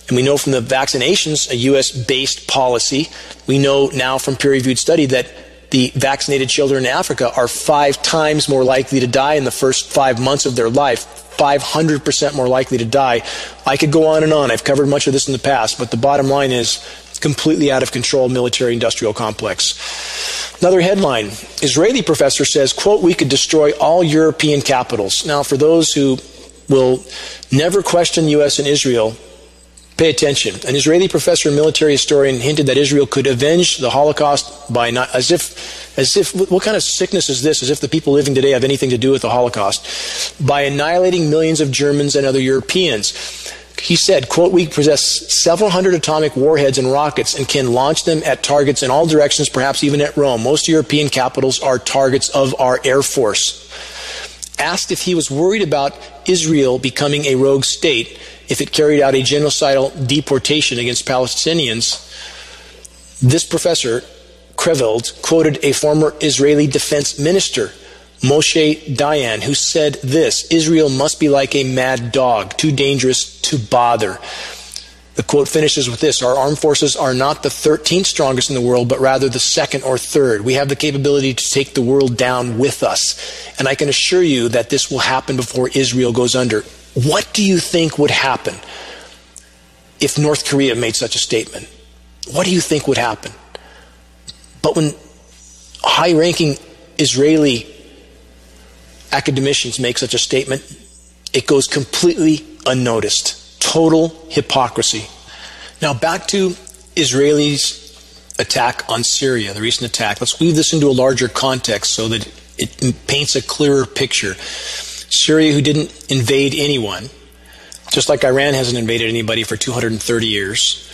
And we know from the vaccinations, a U.S.-based policy, we know now from peer-reviewed study that the vaccinated children in Africa are 5 times more likely to die in the first 5 months of their life, 500% more likely to die. I could go on and on. I've covered much of this in the past, but the bottom line is completely out of control military-industrial complex. Another headline, Israeli professor says, quote, we could destroy all European capitals. Now, for those who will never question U.S. and Israel, pay attention. An Israeli professor and military historian hinted that Israel could avenge the Holocaust by not, as if, what kind of sickness is this? As if the people living today have anything to do with the Holocaust. By annihilating millions of Germans and other Europeans. He said, quote, we possess several hundred atomic warheads and rockets and can launch them at targets in all directions, perhaps even at Rome. Most European capitals are targets of our Air Force. Asked if he was worried about Israel becoming a rogue state if it carried out a genocidal deportation against Palestinians, this professor, Kreveld, quoted a former Israeli defense minister, Moshe Dayan, who said this, Israel must be like a mad dog, too dangerous to bother. The quote finishes with this, our armed forces are not the 13th strongest in the world, but rather the 2nd or 3rd. We have the capability to take the world down with us. And I can assure you that this will happen before Israel goes under. What do you think would happen if North Korea made such a statement? What do you think would happen? But when high-ranking Israeli academicians make such a statement, it goes completely unnoticed. Total hypocrisy. Now back to Israelis' attack on Syria, the recent attack. Let's weave this into a larger context so that it paints a clearer picture. Syria, who didn't invade anyone, just like Iran hasn't invaded anybody for 230 years.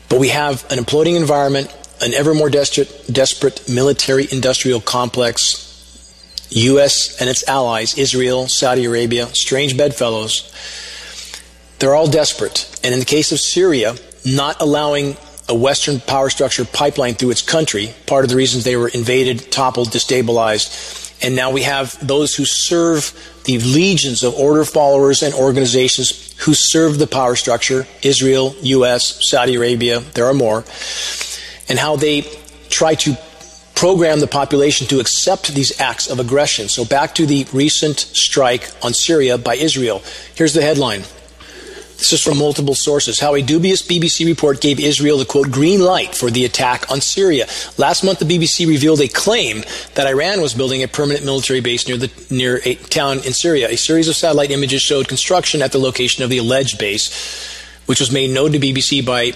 But we have an imploding environment, an ever more desperate military-industrial complex, U.S. and its allies, Israel, Saudi Arabia, strange bedfellows. They're all desperate. And in the case of Syria, not allowing a Western power structure pipeline through its country, part of the reasons they were invaded, toppled, destabilized. And now we have those who serve the legions of order followers and organizations who serve the power structure, Israel, U.S., Saudi Arabia, there are more, and how they try to program the population to accept these acts of aggression. So back to the recent strike on Syria by Israel. Here's the headline. This is from multiple sources. How a dubious BBC report gave Israel the, quote, green light for the attack on Syria. Last month, the BBC revealed a claim that Iran was building a permanent military base near a town in Syria. A series of satellite images showed construction at the location of the alleged base, which was made known to BBC by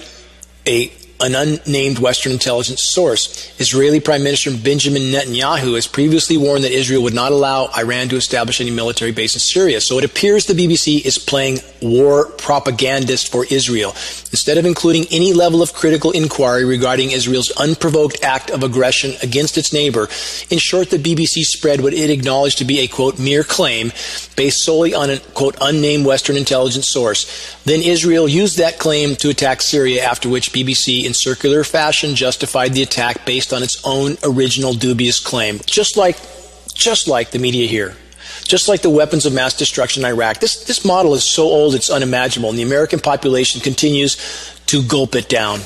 an unnamed Western intelligence source. Israeli Prime Minister Benjamin Netanyahu has previously warned that Israel would not allow Iran to establish any military base in Syria. So it appears the BBC is playing war propagandist for Israel. Instead of including any level of critical inquiry regarding Israel's unprovoked act of aggression against its neighbor, in short, the BBC spread what it acknowledged to be a, quote, mere claim based solely on a, quote, unnamed Western intelligence source. Then Israel used that claim to attack Syria, after which BBC in circular fashion justified the attack based on its own original dubious claim. Just like the media here. Just like the weapons of mass destruction in Iraq. This model is so old it's unimaginable, and the American population continues to gulp it down.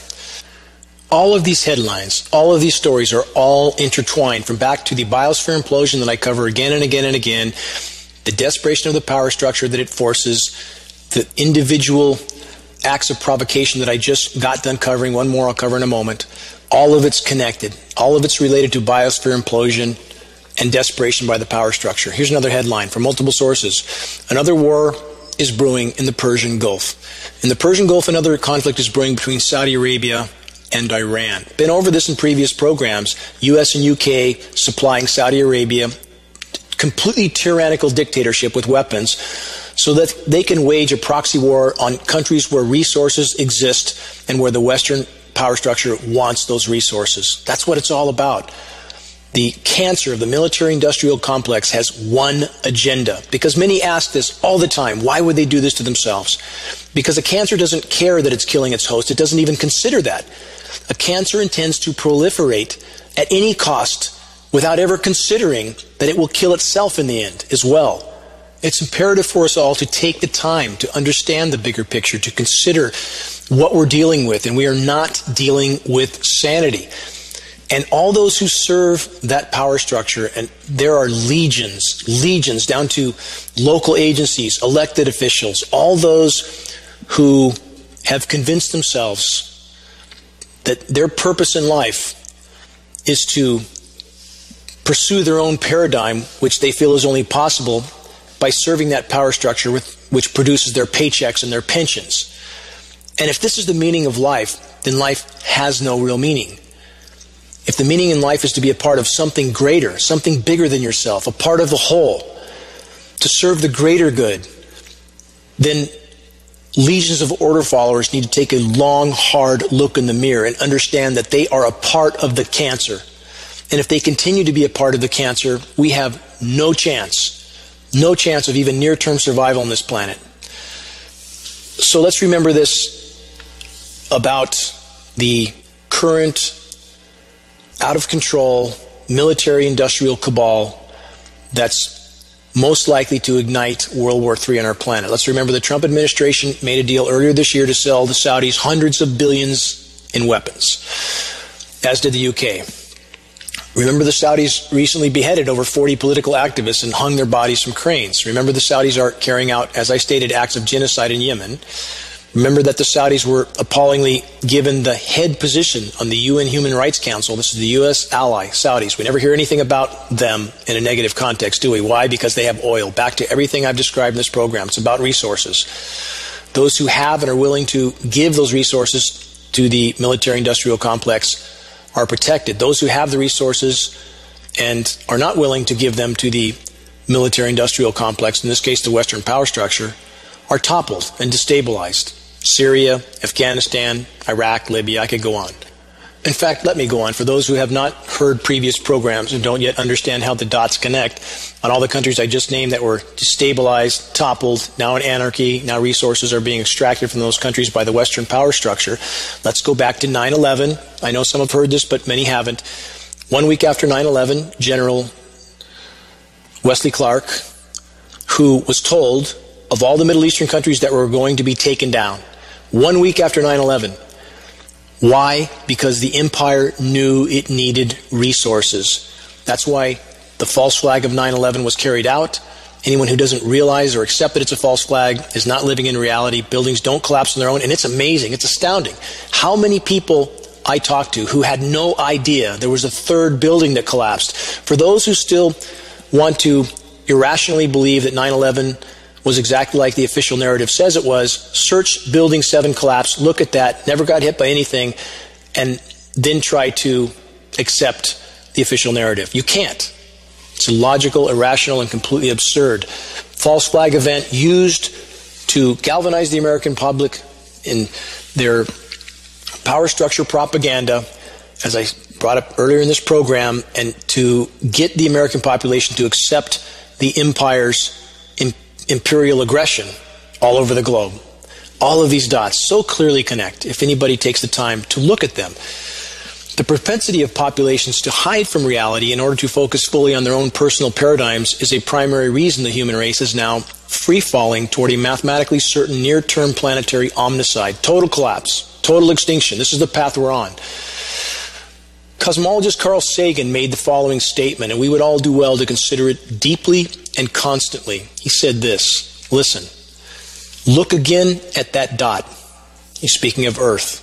All of these headlines, all of these stories are all intertwined, from back to the biosphere implosion that I cover again and again and again, the desperation of the power structure that it forces, the individual acts of provocation that I just got done covering, one more I'll cover in a moment. All of it's connected. All of it's related to biosphere implosion and desperation by the power structure. Here's another headline from multiple sources. Another war is brewing in the Persian Gulf. In the Persian Gulf, another conflict is brewing between Saudi Arabia and Iran. Been over this in previous programs. U.S. and UK supplying Saudi Arabia completely tyrannical dictatorship with weapons so that they can wage a proxy war on countries where resources exist and where the Western power structure wants those resources. That's what it's all about. The cancer of the military-industrial complex has one agenda. Because many ask this all the time. Why would they do this to themselves? Because a cancer doesn't care that it's killing its host. It doesn't even consider that. A cancer intends to proliferate at any cost without ever considering that it will kill itself in the end as well. It's imperative for us all to take the time to understand the bigger picture, to consider what we're dealing with, and we are not dealing with sanity. And all those who serve that power structure, and there are legions down to local agencies, elected officials, all those who have convinced themselves that their purpose in life is to pursue their own paradigm, which they feel is only possible by serving that power structure which produces their paychecks and their pensions. And if this is the meaning of life, then life has no real meaning. If the meaning in life is to be a part of something greater, something bigger than yourself, a part of the whole, to serve the greater good, then legions of order followers need to take a long, hard look in the mirror and understand that they are a part of the cancer. And if they continue to be a part of the cancer, we have no chance of even near-term survival on this planet. So let's remember this about the current out-of-control military-industrial cabal that's most likely to ignite World War III on our planet. Let's remember the Trump administration made a deal earlier this year to sell the Saudis hundreds of billions in weapons, as did the UK. Remember the Saudis recently beheaded over 40 political activists and hung their bodies from cranes. Remember the Saudis are carrying out, as I stated, acts of genocide in Yemen. Remember that the Saudis were appallingly given the head position on the UN Human Rights Council. This is the U.S. ally, Saudis. We never hear anything about them in a negative context, do we? Why? Because they have oil. Back to everything I've described in this program. It's about resources. Those who have and are willing to give those resources to the military-industrial complex are protected. Those who have the resources and are not willing to give them to the military-industrial complex, in this case the Western power structure, are toppled and destabilized. Syria, Afghanistan, Iraq, Libya, I could go on. In fact, let me go on. For those who have not heard previous programs and don't yet understand how the dots connect, on all the countries I just named that were destabilized, toppled, now in anarchy, now resources are being extracted from those countries by the Western power structure. Let's go back to 9/11. I know some have heard this, but many haven't. 1 week after 9/11, General Wesley Clark, who was told of all the Middle Eastern countries that were going to be taken down, 1 week after 9/11, why? Because the empire knew it needed resources. That's why the false flag of 9/11 was carried out. Anyone who doesn't realize or accept that it's a false flag is not living in reality. Buildings don't collapse on their own, and it's amazing, it's astounding. How many people I talked to who had no idea there was a third building that collapsed? For those who still want to irrationally believe that 9/11 was exactly like the official narrative says it was, search Building 7 collapse, look at that, never got hit by anything, and then try to accept the official narrative. You can't. It's illogical, irrational, and completely absurd. False flag event used to galvanize the American public in their power structure propaganda, as I brought up earlier in this program, and to get the American population to accept the empire's imperial aggression all over the globe. All of these dots so clearly connect if anybody takes the time to look at them. The propensity of populations to hide from reality in order to focus fully on their own personal paradigms is a primary reason the human race is now free-falling toward a mathematically certain near-term planetary omnicide. Total collapse, total extinction. This is the path we're on. Cosmologist Carl Sagan made the following statement, and we would all do well to consider it deeply and constantly. He said this: listen, look again at that dot. He's speaking of Earth.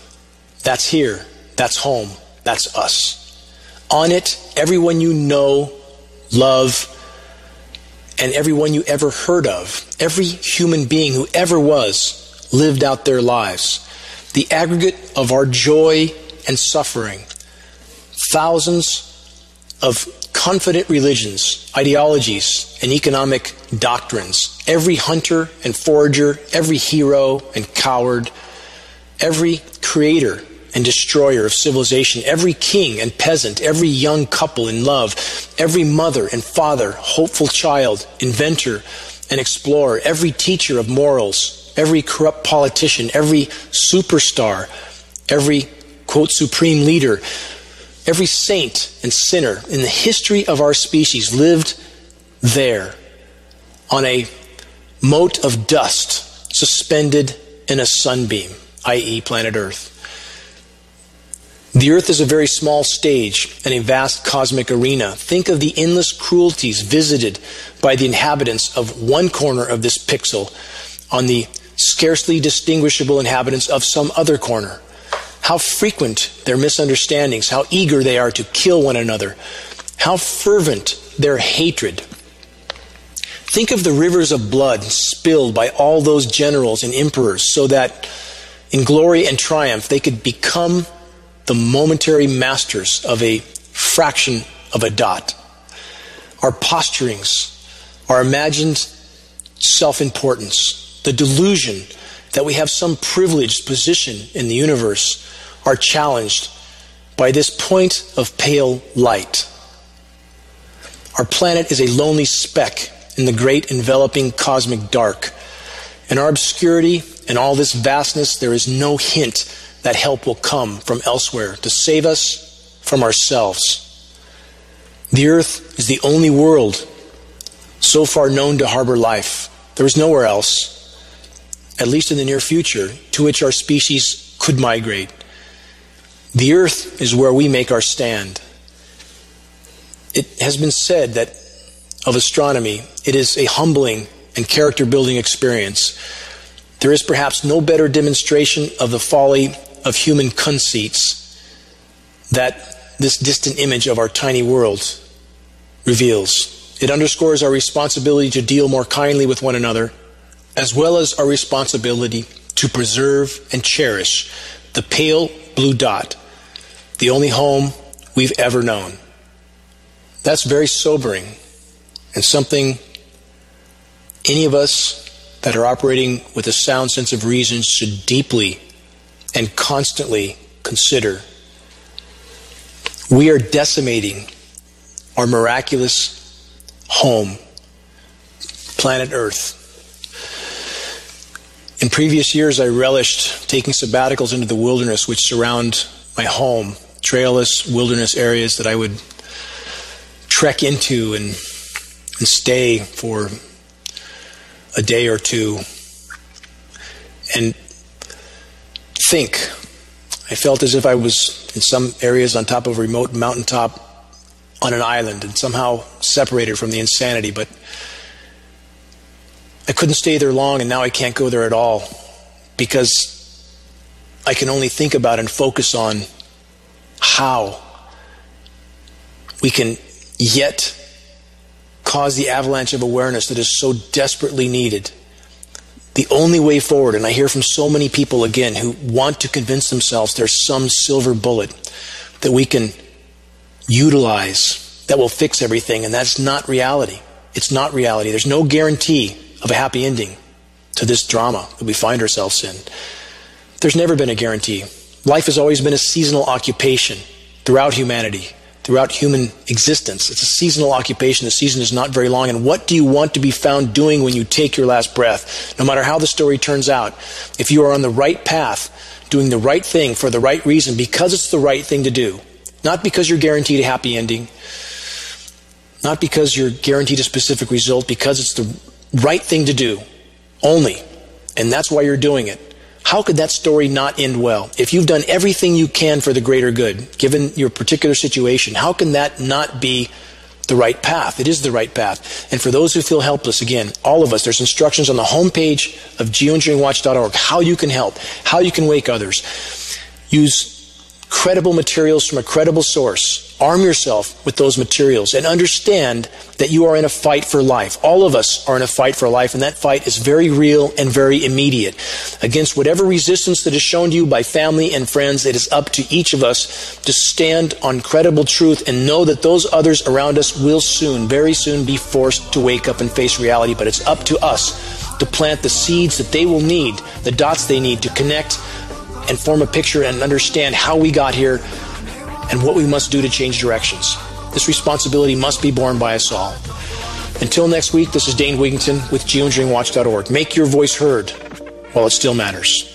That's here. That's home. That's us. On it, everyone you know, love, and everyone you ever heard of, every human being who ever was, lived out their lives. The aggregate of our joy and suffering. Thousands of confident religions, ideologies, and economic doctrines. Every hunter and forager, every hero and coward, every creator and destroyer of civilization, every king and peasant, every young couple in love, every mother and father, hopeful child, inventor and explorer, every teacher of morals, every corrupt politician, every superstar, every, quote, supreme leader, every saint and sinner in the history of our species lived there on a mote of dust suspended in a sunbeam, i.e. planet Earth. The Earth is a very small stage and a vast cosmic arena. Think of the endless cruelties visited by the inhabitants of one corner of this pixel on the scarcely distinguishable inhabitants of some other corner. How frequent their misunderstandings, how eager they are to kill one another, how fervent their hatred. Think of the rivers of blood spilled by all those generals and emperors so that in glory and triumph they could become the momentary masters of a fraction of a dot. Our posturings, our imagined self-importance, the delusion that we have some privileged position in the universe are challenged by this point of pale light. Our planet is a lonely speck in the great enveloping cosmic dark. In our obscurity and all this vastness, there is no hint that help will come from elsewhere to save us from ourselves. The Earth is the only world so far known to harbor life. There is nowhere else, at least in the near future, to which our species could migrate. The Earth is where we make our stand. It has been said that of astronomy, it is a humbling and character-building experience. There is perhaps no better demonstration of the folly of human conceits that this distant image of our tiny world reveals. It underscores our responsibility to deal more kindly with one another, as well as our responsibility to preserve and cherish the pale blue dot, the only home we've ever known. That's very sobering, and something any of us that are operating with a sound sense of reason should deeply and constantly consider. We are decimating our miraculous home, planet Earth. In previous years, I relished taking sabbaticals into the wilderness which surround my home, trailless wilderness areas that I would trek into and stay for a day or two and think. I felt as if I was in some areas on top of a remote mountaintop on an island and somehow separated from the insanity, but I couldn't stay there long, and now I can't go there at all because I can only think about and focus on how we can yet cause the avalanche of awareness that is so desperately needed. The only way forward, and I hear from so many people again who want to convince themselves there's some silver bullet that we can utilize that will fix everything, and that's not reality. It's not reality. There's no guarantee of a happy ending to this drama that we find ourselves in. There's never been a guarantee. Life has always been a seasonal occupation throughout humanity, throughout human existence. It's a seasonal occupation. The season is not very long. And what do you want to be found doing when you take your last breath? No matter how the story turns out, if you are on the right path, doing the right thing for the right reason, because it's the right thing to do, not because you're guaranteed a happy ending, not because you're guaranteed a specific result, because it's the right thing to do only, and that's why you're doing it. How could that story not end well? If you've done everything you can for the greater good, given your particular situation, how can that not be the right path? It is the right path. And for those who feel helpless, again, all of us, there's instructions on the homepage of GeoEngineeringWatch.org, how you can help, how you can wake others. Use credible materials from a credible source. Arm yourself with those materials and understand that you are in a fight for life. All of us are in a fight for life, and that fight is very real and very immediate. Against whatever resistance that is shown to you by family and friends, it is up to each of us to stand on credible truth and know that those others around us will soon, very soon, be forced to wake up and face reality. But it's up to us to plant the seeds that they will need, the dots they need to connect and form a picture and understand how we got here and what we must do to change directions. This responsibility must be borne by us all. Until next week, this is Dane Wigington with GeoEngineeringWatch.org. Make your voice heard while it still matters.